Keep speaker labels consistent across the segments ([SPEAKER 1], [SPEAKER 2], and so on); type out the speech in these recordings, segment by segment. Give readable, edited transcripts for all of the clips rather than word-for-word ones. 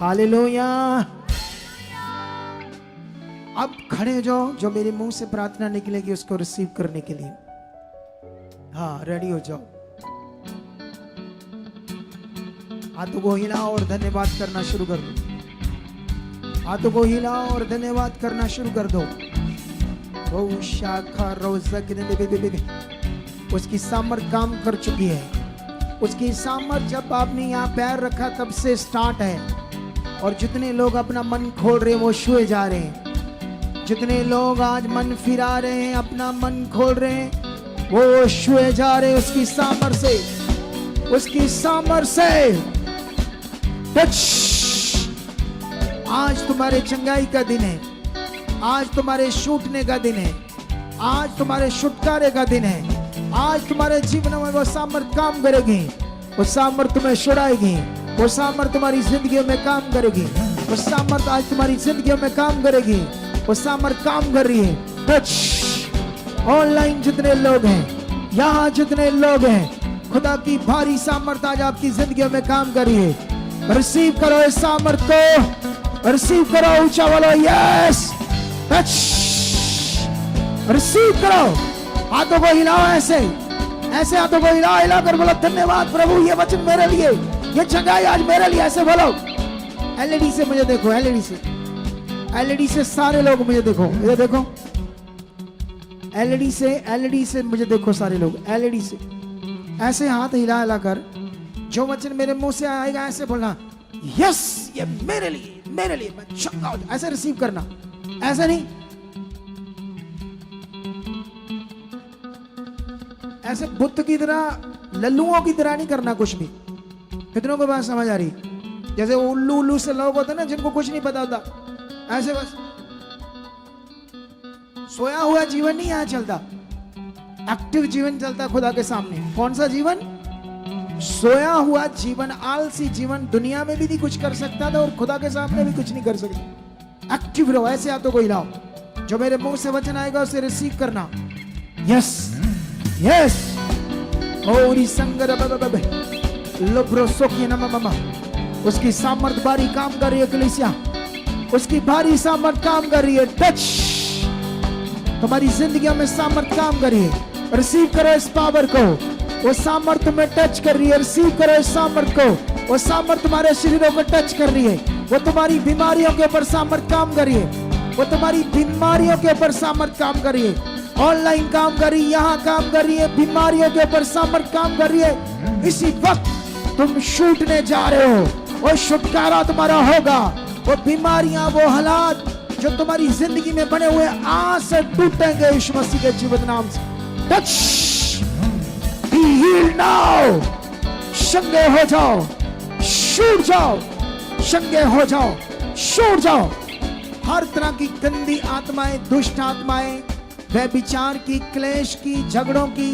[SPEAKER 1] Hallelujah. अब खड़े हो जाओ, जो मेरे मुंह से प्रार्थना निकलेगी उसको रिसीव करने के लिए। हाँ, रेडी हो जाओ। हाथों को हिलाओ और धन्यवाद करना शुरू कर दो। हाथों को हिलाओ और धन्यवाद करना शुरू कर दो। वो शाखा रोजक उसकी सामर्थ काम कर चुकी है। उसकी सामर्थ जब आपने यहाँ पैर रखा तब से स्टार्ट है। और जितने लोग अपना मन खोल रहे हैं वो छुए जा रहे हैं। जितने लोग आज मन फिरा रहे हैं, अपना मन खोल रहे हैं, वो छुए जा रहे हैं उसकी सामर्थ से, उसकी सामर्थ से। टच। आज तुम्हारे चंगाई का दिन है, आज तुम्हारे छूटने का दिन है, आज तुम्हारे छुटकारे का दिन है। आज तुम्हारे जीवन में वो सामर्थ काम करेगी, वो सामर्थ तुम्हें छुड़ाएगी, वो सामर्थ तुम्हारी जिंदगी में काम करेगी, वो सामर्थ आज तुम्हारी जिंदगी में काम करेगी, वो सामर्थ काम कर रही है। टच। ऑनलाइन जितने लोग हैं, यहाँ जितने लोग हैं, खुदा की भारी सामर्थ आज आपकी जिंदगी में काम कर रही है। रिसीव करो इस सामर्थ को, रिसीव करो। ऊंचा बोलो यस। टच। रिसीव करो। हाथों को हिलाओ, ऐसे ऐसे हाथों को हिलाओ, हिलाकर बोलो धन्यवाद प्रभु, ये वचन मेरे लिए, ये जगह आज मेरे लिए। ऐसे बोलो। एलईडी से मुझे देखो, एलईडी से, एलईडी से सारे लोग मुझे देखो, ये देखो एलईडी से, एलईडी से मुझे देखो सारे लोग, एलईडी से। ऐसे हाथ हिला हिला कर जो वचन मेरे मुंह से आएगा ऐसे बोलना यस, ये मेरे लिए, मेरे लिए, मैं चंगा हो। ऐसे रिसीव करना, ऐसे नहीं, ऐसे बुत की तरह, लल्लुओं की तरह नहीं करना कुछ भी। कितनों को बात समझ आ रही? जैसे उल्लू उल्लू से लोग होते हैं ना, जिनको कुछ नहीं पता होता, ऐसे बस सोया हुआ जीवन नहीं यहाँ चलता, एक्टिव जीवन चलता खुदा के सामने। कौन सा जीवन? सोया हुआ जीवन, आलसी जीवन दुनिया में भी नहीं कुछ कर सकता था और खुदा के सामने भी कुछ नहीं कर सकता। एक्टिव रहो। ऐसे हाथों को हिलाओ, जो मेरे मुंह से वचन आएगा उसे रिसीव करना। Yes yes. ओरी संगर लोब्रो सोखी नम ममा। उसकी सामर्थ भारी काम कर रही है कलीसिया, उसकी भारी सामर्थ काम कर रही है। टच। तुम्हारी जिंदगी में सामर्थ काम कर रही है। रिसीव करो इस पावर को, वो सामर्थ में टच कर रही है। रिसीव करो इस सामर्थ को, वो सामर्थ तुम्हारे शरीरों को टच कर रही है। वो तुम्हारी बीमारियों के ऊपर सामर्थ काम कर रही है, वो तुम्हारी बीमारियों के ऊपर सामर्थ काम कर रही है। ऑनलाइन काम कर रही है, यहाँ काम कर रही है, बीमारियों के ऊपर सामर्थ काम कर रही है। इसी वक्त तुम छूटने जा रहे हो, वो छुटकारा तुम्हारा होगा। वो बीमारियां, वो हालात जो तुम्हारी जिंदगी में बने हुए आज से टूटेंगे यीशु मसीह के जीवित नाम से। टच। Be healed now. चंगे हो जाओ, छूट जाओ, चंगे हो जाओ, छूट जाओ। हर तरह की गंदी आत्माएं, दुष्ट आत्माएं, व्यभिचार की, क्लेश की, झगड़ों की,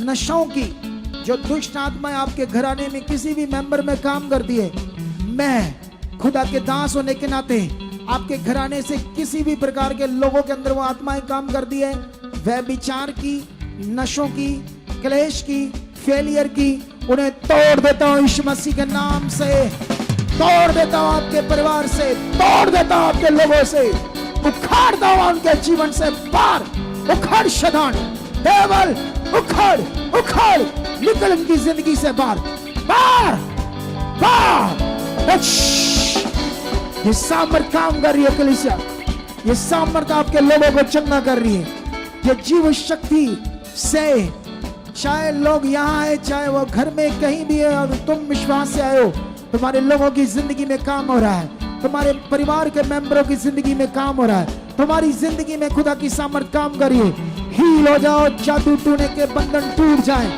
[SPEAKER 1] नशों की, जो दुष्ट आत्माएं आपके घराने में किसी भी मेंबर में काम करती है, मैं खुदा के दास होने के नाते आपके घराने से किसी भी प्रकार के लोगों के अंदर वो आत्माएं काम करती है, व्यभिचार की, नशों की, क्लेश की, फेलियर की, उन्हें तोड़ देता हूं यीशु मसीह के नाम से। तोड़ देता हूं आपके परिवार से, तोड़ देता हूं आपके लोगों से, उखाड़ता हूं उनके जीवन से बाहर। उखाड़ शैतान, देवल, उखाड़, उखाड़, निकल उनकी जिंदगी से बाहर, बाहर, बाहर। ये सामर्थ काम कर रही है कलीसिया, ये सामर्थ आपके लोगों को चंगा कर रही है। ये जीव शक्ति से, चाहे लोग यहाँ आए, चाहे वो घर में कहीं भी है, और तुम विश्वास से आए हो, तुम्हारे लोगों की जिंदगी में काम हो रहा है, तुम्हारे परिवार के मेंबरों की जिंदगी में काम हो रहा है, तुम्हारी जिंदगी में खुदा की सामर्थ काम करिए। हील हो जाओ, जादू टूने के बंधन टूट जाए।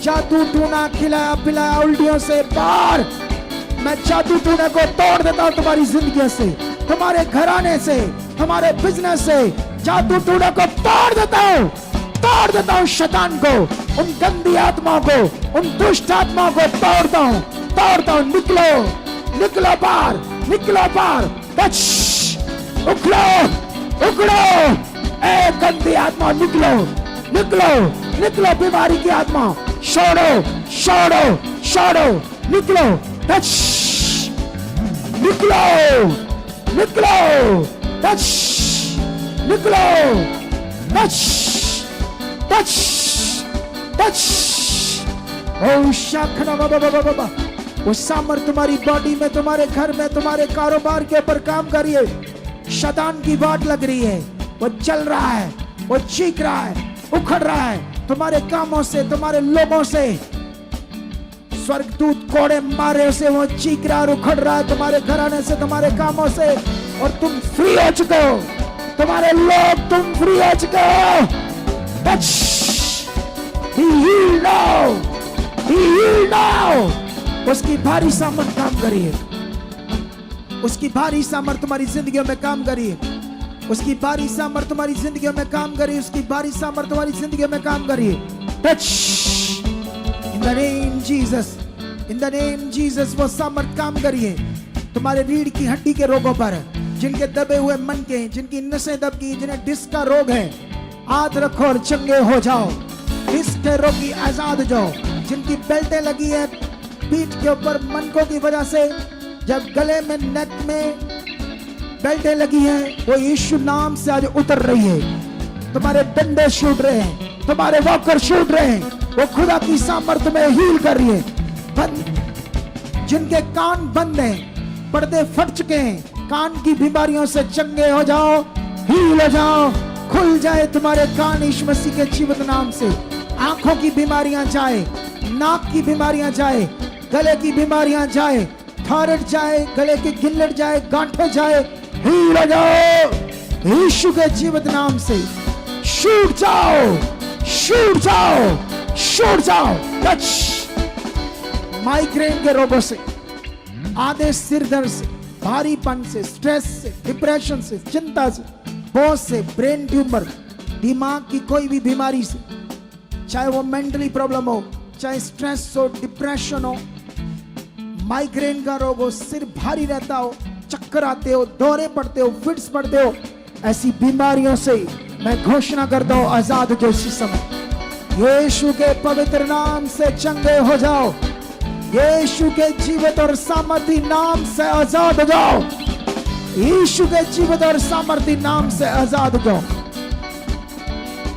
[SPEAKER 1] जादू टूना, खिलाया पिलाया उल्टियों से बाहर, मैं जादू टूने को तोड़ देता हूं तुम्हारी जिंदगी से, तुम्हारे घराने से, तुम्हारे बिजनेस से। जादू टूने को तोड़ देता हूं, तोड़ देता हूं शैतान को, उन गंदी आत्माओं को, उन दुष्ट आत्माओं को तोड़ता हूं, तोड़ता हूं। निकलो, निकलो बाहर, निकलो बाहर। उखड़ो, उखड़ो, ए गंदी आत्मा निकलो, निकलो, निकलो। बीमारी की आत्मा छोड़ो, छोड़ो, छोड़ो, निकलो। निकलो, निकलो, टच, निकलो, टच, टच, टच। ओ शाखना बाबा बाबा बाबा, वो सामर्थ तुम्हारी बॉडी में, तुम्हारे घर में, तुम्हारे कारोबार के ऊपर काम करिए। शैतान की वाट लग रही है, वो चल रहा है, वो चीख रहा है, उखड़ रहा है तुम्हारे कामों से, तुम्हारे लोगों से। स्वर्गदूत कोड़े मारे से वो चीख रहा और उखड़ रहा है तुम्हारे घराने से, तुम्हारे कामों से, और तुम फ्री हो चुके हो। तुम्हारे लोग, तुम फ्री हो चुके हो। Touch, be healed now, be healed now। उसकी भारी सामर्थ काम करिए, उसकी भारी सामर्थ तुम्हारी जिंदगियों में काम करिए, उसकी भारी सामर्थ तुम्हारी जिंदगियों में काम करिए, उसकी भारी सामर्थ तुम्हारी जिंदगियों में काम करिए। Touch, in the name Jesus, in the name Jesus वो सामर्थ काम करिए तुम्हारे रीढ़ की हड्डी के रोगों पर, जिनके दबे हुए मन के, जिनकी नसें दब गई, जिन्हें डिस्क का रोग है, हाथ रखो और चंगे हो जाओ। डिस्क के रोगी आजाद हो जाओ। जिनकी बेल्टें लगी है पीठ के ऊपर मनकों की वजह से, जब गले में, नेक में बेल्टें लगी हैं, वो यीशु नाम से आज उतर रही है। तुम्हारे डंडे छूट रहे हैं, तुम्हारे वॉकर छूट रहे हैं, वो खुदा की सामर्थ में हील कर रही है। बंद, जिनके कान बंद हैं, पर्दे फट चुके हैं, कान की बीमारियों से चंगे हो जाओ, हील हो जाओ, खुल जाए तुम्हारे कान यीशु मसीह के जीवित नाम से। आंखों की बीमारियां जाए, नाक की बीमारियां जाए, गले की बीमारियां जाए, थायराइड जाए, गले की गिल्लट जाए, गांठें जाए, हील हो जाओ यीशु के जीवित नाम से। छूट जाओ, छूट जाओ, छूट जाओ। टच, माइग्रेन के रोगों से, आधे सिर दर्द से, भारीपन से, स्ट्रेस से, डिप्रेशन से, चिंता से, बोझ से, ब्रेन ट्यूमर, दिमाग की कोई भी बीमारी से, चाहे वो मेंटली प्रॉब्लम हो, चाहे स्ट्रेस हो, डिप्रेशन हो, माइग्रेन का रोग हो, सिर भारी रहता हो, चक्कर आते हो, दौरे पड़ते हो, फिट्स पड़ते हो, ऐसी बीमारियों से मैं घोषणा करता हूं आजाद हो इसी समय। यीशु के पवित्र नाम से चंगे हो जाओ, यीशु के जीवित और सामर्थी नाम से आजाद हो जाओ, यीशु के जीवित और सामर्थी नाम से आजाद हो जाओ।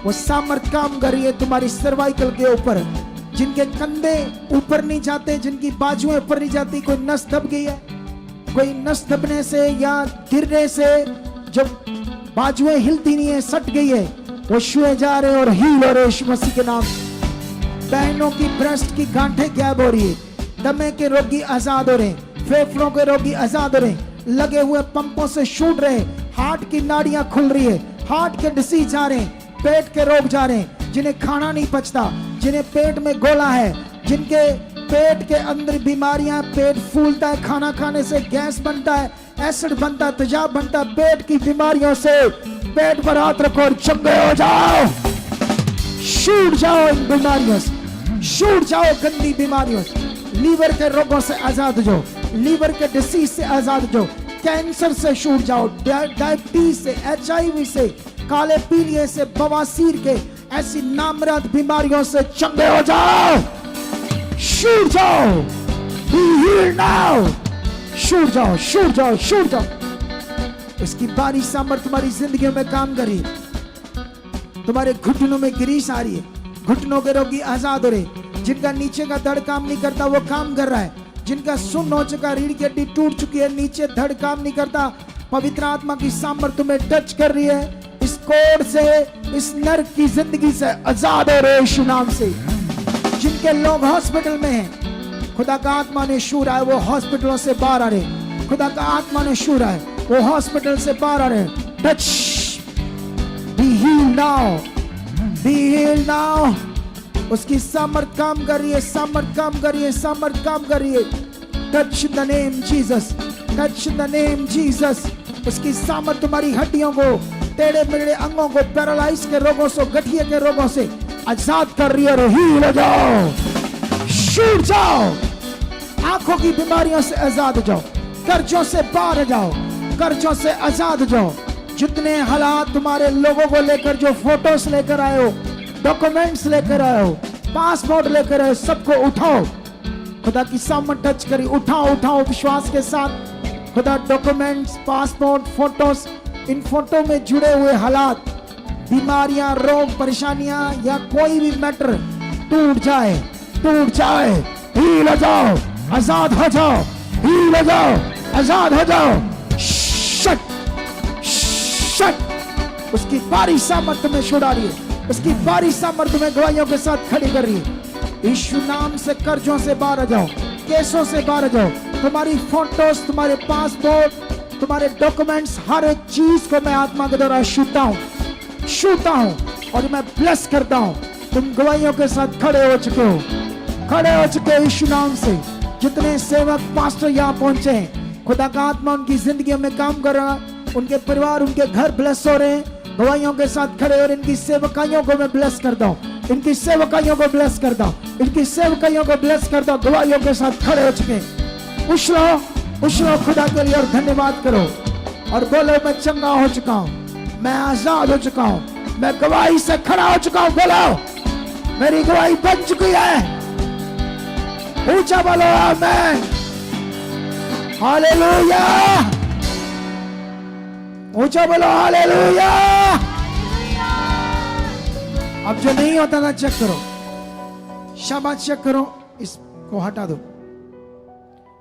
[SPEAKER 1] वो सामर्थ काम कर रही है तुम्हारी सर्वाइकल के ऊपर, जिनके कंधे ऊपर नहीं जाते, जिनकी बाजुएं ऊपर नहीं जाती, कोई नस दब गई है, कोई नस दबने से या गिरने से जो बाजुएं हिलती नहीं है, सट गई है, वो छुए जा रहे और हील हो रहे यीशु मसीह के नाम। बहनों की ब्रेस्ट की गांठें गैप हो रही है, दमे के रोगी आजाद हो रहे, फेफड़ों के रोगी आजाद हो रहे, लगे हुए पंपों से छूट रहे, हार्ट की नाड़ियां खुल रही है, हार्ट के डिसीज जा रहे, पेट के रोग जा रहे, जिन्हें खाना नहीं पचता, जिन्हें पेट में गोला है, जिनके पेट के अंदर बीमारियां, पेट फूलता है, खाना खाने से गैस बनता है, एसिड बनता है, तेजाब बनता है, पेट की बीमारियों से पेट पर हाथ रखो और चंगे हो जाओ। छूट जाओ इन बीमारियों से, छूट जाओ गंदी बीमारियों से। लीवर के रोगों से आजाद हो जाओ, लीवर के डिसीज से आजाद हो जाओ, कैंसर से छूट जाओ, डायबिटीज से, HIV से, काले पीलिए से, बवासीर के, ऐसी नामराद बीमारियों से चंगे हो जाओ। छूट जाओ, be healed now। छूट जाओ, छूट जाओ, छूट जाओ। इसकी भारी सामर्थ तुम्हारी जिंदगी में काम करी। तुम्हारे घुटनों में ग्रीस आ रही है, घुटनों के रोगी आजाद हो रहे, जिनका नीचे का धड़ काम नहीं करता वो काम कर रहा है, जिनका सुन्न हो चुका, रीढ़ की हड्डी टूट चुकी है, नीचे धड़ काम नहीं करता, पवित्र आत्मा की सामर्थ तुम्हें टच कर रही है। इस कोड से, इस नर्क की जिंदगी से आजाद हो रहे यीशु नाम से। जिनके लोग हॉस्पिटल में हैं, खुदा का आत्मा ने छू रहा है, वो हॉस्पिटलों से बाहर आ रहे, खुदा का आत्मा ने छू रहा है, वो हॉस्पिटल से बाहर आ रहे। Touch, be healed now, B healed now. उसकी सामर्थ काम कर रही है, सामर्थ काम कर रही है, सामर्थ काम कर रही है। Touch the name Jesus, touch the name Jesus. उसकी सामर्थ तुम्हारी हड्डियों को, टेढ़े मेढ़े अंगों को, पैरालाइज के रोगों से, गठिए के रोगों से आजाद कर रही है और हील हो जाओ, छूट जाओ, आंखों की बीमारियों से आजाद हो जाओ, कर्जों से बाहर जाओ, कर्जों से आजाद हो जाओ। जितने हालात तुम्हारे लोगों को लेकर, जो फोटोस लेकर आए हो, डॉक्यूमेंट्स लेकर आए हो, पासपोर्ट लेकर आए हो, सबको उठाओ, खुदा की सामर्थ टच करी, उठाओ उठाओ विश्वास के साथ। खुदा डॉक्यूमेंट्स, पासपोर्ट, फोटोस, इन फोटो में जुड़े हुए हालात, बीमारियां, रोग, परेशानियां या कोई भी मैटर टूट जाए, टूट जाए, हील हो जाओ, आजाद हो जाओ, हील हो जाओ, आजाद हो जाओ। Shut shut. उसकी बारी सामर्थ में छुड़ा रही है, उसकी बारी सामर्थ में गवाहियों के साथ खड़ी कर रही है। यीशु नाम से कर्जों से बाहर आ जाओ, केसों से बाहर आ जाओ। तुम्हारी फोटोस, तुम्हारे पासपोर्ट, तुम्हारे डॉक्यूमेंट्स, हर एक चीज को मैं आत्मा के द्वारा छूता हूं और मैं ब्लेस करता हूं। तुम गवाहियों के साथ खड़े हो चुके हो, खड़े हो चुके हो यीशु नाम से। जितने सेवक पास्टर यहाँ पहुंचे हैं, खुदा का आत्मा उनकी जिंदगी में काम कर रहा, उनके परिवार, उनके घर ब्लेस हो रहे हैं। गवाहियों के साथ खड़े और इनकी सेवकाइयों को मैं ब्लेस करता हूँ, इनकी सेवकाइयों को ब्लेस करता हूँ, इनकी सेवकाइयों को ब्लेस करता हूँ। गवाहियों के साथ खड़े हो चुके हैं। उछलो खुदा के लिए और धन्यवाद करो और बोलो, मैं चंगा हो चुका हूँ, मैं आजाद हो चुका हूँ, मैं गवाही से खड़ा हो चुका हूँ। बोलो, मेरी गवाही बन चुकी है। ऊंचा बोलो आमीन, हालेलुया। ऊंचा बोलो हालेलुया। अब जो नहीं होता था चेक करो, शाबाश, चेक करो, इसको हटा दो।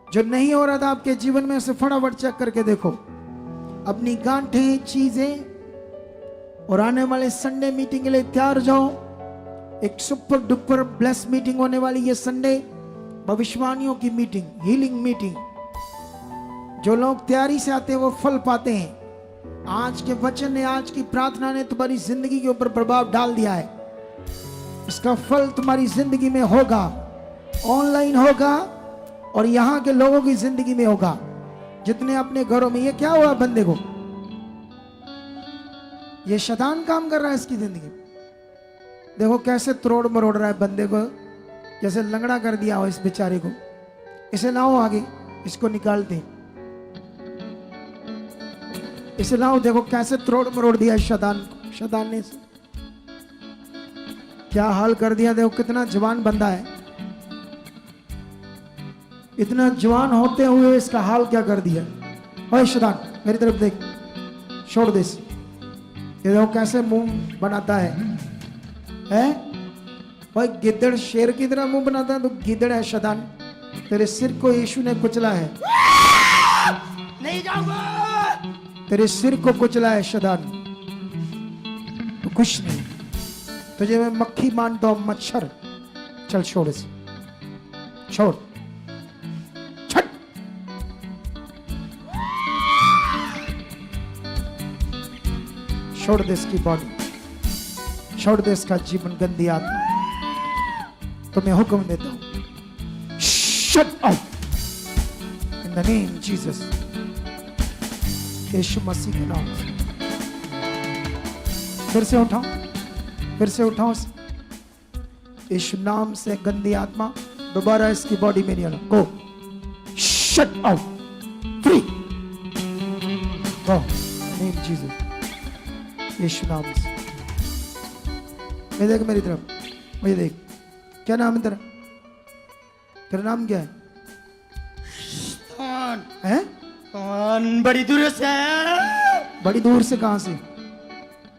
[SPEAKER 1] जो नहीं हो रहा था आपके जीवन में, उसे फटाफट चेक करके देखो। अपनी गांठें, चीजें, और आने वाले संडे मीटिंग के लिए तैयार हो जाओ। एक सुपर डुपर ब्लेस मीटिंग होने वाली ये संडे, भविष्यवाणियों की मीटिंग, हीलिंग मीटिंग। जो लोग तैयारी से आते हैं वो फल पाते हैं। आज के वचन ने, आज की प्रार्थना ने तुम्हारी जिंदगी के ऊपर प्रभाव डाल दिया है। इसका फल तुम्हारी जिंदगी में होगा, ऑनलाइन होगा और यहाँ के लोगों की जिंदगी में होगा, जितने अपने घरों में। ये क्या हुआ बंदे को? ये शैतान काम कर रहा है इसकी जिंदगी। देखो कैसे तोड़ मरोड़ रहा है बंदे को, जैसे लंगड़ा कर दिया हो इस बेचारे को। इसे लाओ आगे, इसको निकालते हैं, इसे लाओ। देखो कैसे तोड़ मरोड़ दिया शैतान को, शैतान ने क्या हाल कर दिया। देखो कितना जवान बंदा है, इतना जवान होते हुए इसका हाल क्या कर दिया। ओए शैतान, मेरी तरफ देख, छोड़ दे। ये देखो कैसे मुंह बनाता है? भाई गिद्दड़ शेर की तरह मुंह बनाता है, तो गिद्दड़ है शैतान। तेरे सिर को यीशु ने कुचला है। नहीं जाऊंगा। तेरे सिर को कुचला है शैतान, तो कुछ नहीं। तुझे मैं मक्खी मानता हूं, मच्छर। चल छोड़ इसे, छोड़, छट। छोड़ दे इसकी बॉडी, छोड़ दे इसका जीवन। गंदी आत्मा, तुम्हें हुक्म देता हूं, shut out in the name Jesus, यीशु मसीह के नाम से। फिर से उठाओ, फिर से उठाओ। यीशु नाम से गंदी आत्मा दोबारा इसकी बॉडी में नहीं आना। गो, शट आउट, फ्री, गो, नेम जीसस, यीशु नाम से। मैं देख मेरी तरफ, मुझे देख। क्या नाम है तेरा? तेरा नाम क्या है? हैं?
[SPEAKER 2] बड़ी दूर से है।
[SPEAKER 1] बड़ी दूर से? कहां से?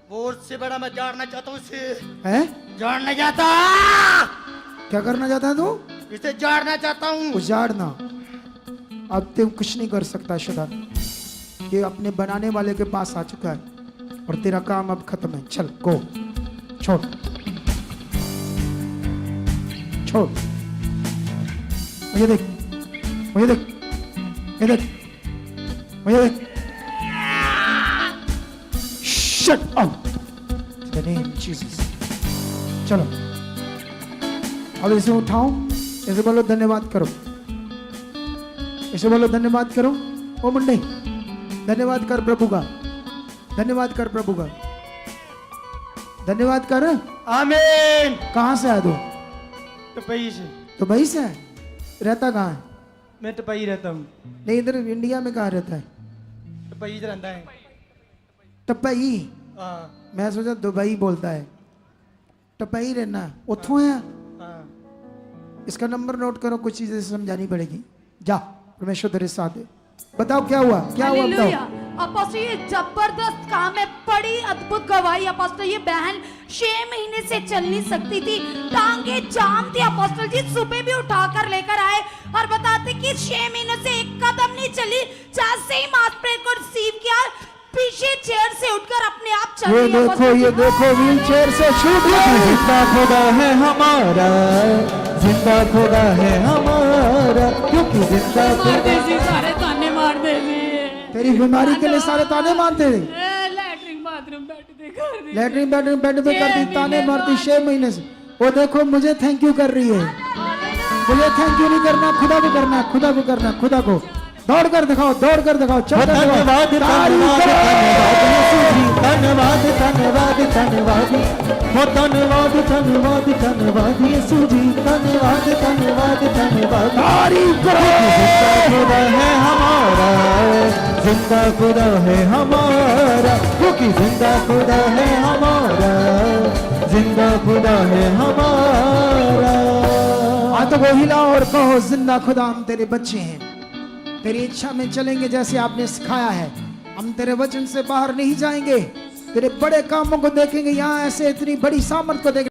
[SPEAKER 2] बहुत से बड़ा। मैं जानना चाहता हूँ इसे।
[SPEAKER 1] हैं?
[SPEAKER 2] जानना चाहता।
[SPEAKER 1] क्या करना चाहता है तू?
[SPEAKER 2] इसे जानना चाहता हूँ।
[SPEAKER 1] उजाड़ना। अब तुम कुछ नहीं कर सकता शैतान, ये अपने बनाने वाले के पास आ चुका है और तेरा काम अब खत्म है। चल गो, छोड़, छोड़। मुझे देख, मुझे देख, मुझे देख, मुझे देख। Shut out in the name Jesus. चलो अब इसे उठाओ, इसे बोलो धन्यवाद करो, इसे बोलो धन्यवाद करो। ओ मुंडे, धन्यवाद कर प्रभु का, धन्यवाद कर प्रभु का, धन्यवाद कर।
[SPEAKER 2] आमीन।
[SPEAKER 1] कहां से आया तू?
[SPEAKER 2] टपई से।
[SPEAKER 1] तो भाई से है? रहता कहाँ है?
[SPEAKER 2] मैं टपई रहता हूँ।
[SPEAKER 1] नहीं, इधर इंडिया में कहाँ रहता है?
[SPEAKER 2] टपई इधर रहता है।
[SPEAKER 1] टपई?
[SPEAKER 2] हाँ।
[SPEAKER 1] मैं सोचा दुबई बोलता है। टपई रहना, उथों है।
[SPEAKER 2] हाँ।
[SPEAKER 1] इसका नंबर नोट करो, कुछ चीजें समझानी पड़ेगी। जा, परमेश्वर तेरे साथ है। बताओ क्या हुआ, क्या हुआ बताओ।
[SPEAKER 3] हालेलुया। अपोस्टल ये जबरदस्त काम है, बड़ी अद्भुत गवाही अपोस्टल। ये बहन 6 महीने से चल नहीं सकती थी, टांगे जाम थी अपोस्टल जी। सुबह भी उठाकर लेकर आए और बताते कि 6 महीनों से एक कदम नहीं चली। जैसे ही मास प्रेयर को रिसीव किया, पीछे चेयर से उठकर अपने आप चल
[SPEAKER 1] ये
[SPEAKER 3] रही है
[SPEAKER 1] देखो,
[SPEAKER 3] अपोस्टल
[SPEAKER 1] ये
[SPEAKER 3] जी।
[SPEAKER 1] देखो, व्हील चेयर से छूट गई।
[SPEAKER 4] जिंदा खुदा है हमारा, जिंदा खुदा है हमारा, क्योंकि जिंदा
[SPEAKER 3] मार
[SPEAKER 4] खुदा।
[SPEAKER 3] दे जी, सारे ताने मार दे जी।
[SPEAKER 1] तेरी बीमारी के लिए सारे ताने मारते थे।
[SPEAKER 3] लैट्रिन बाथरूम बेड पे कर दी।
[SPEAKER 1] लैटरिन बेडरूम बेड पे करती,
[SPEAKER 3] 6
[SPEAKER 1] ताने
[SPEAKER 3] महीने
[SPEAKER 1] मारती
[SPEAKER 3] बाद।
[SPEAKER 1] 6 महीने से। वो देखो मुझे थैंक यू कर रही है। मुझे थैंक यू नहीं करना, खुदा को करना, खुदा को करना, खुदा को। दौड़ कर दिखाओ, दौड़ कर दिखाओ, चल कर दिखाओ।
[SPEAKER 4] धन्यवाद
[SPEAKER 1] तारीफ
[SPEAKER 4] धन्यवाद
[SPEAKER 1] करो।
[SPEAKER 4] धन्यवाद यीशु जी, धन्यवाद धन्यवाद धन्यवाद।
[SPEAKER 1] तारीफ करो।
[SPEAKER 4] जिंदा खुदा है हमारा, जिंदा खुदा है हमारा, क्योंकि जिंदा खुदा है हमारा, जिंदा खुदा है हमारा।
[SPEAKER 1] हाँ तो वो हिलाओ और कहो, जिंदा खुदा हम तेरे बच्चे हैं, तेरी इच्छा में चलेंगे जैसे आपने सिखाया है। हम तेरे वचन से बाहर नहीं जाएंगे, तेरे बड़े कामों को देखेंगे। यहाँ ऐसे इतनी बड़ी सामर्थ को देखेंगे।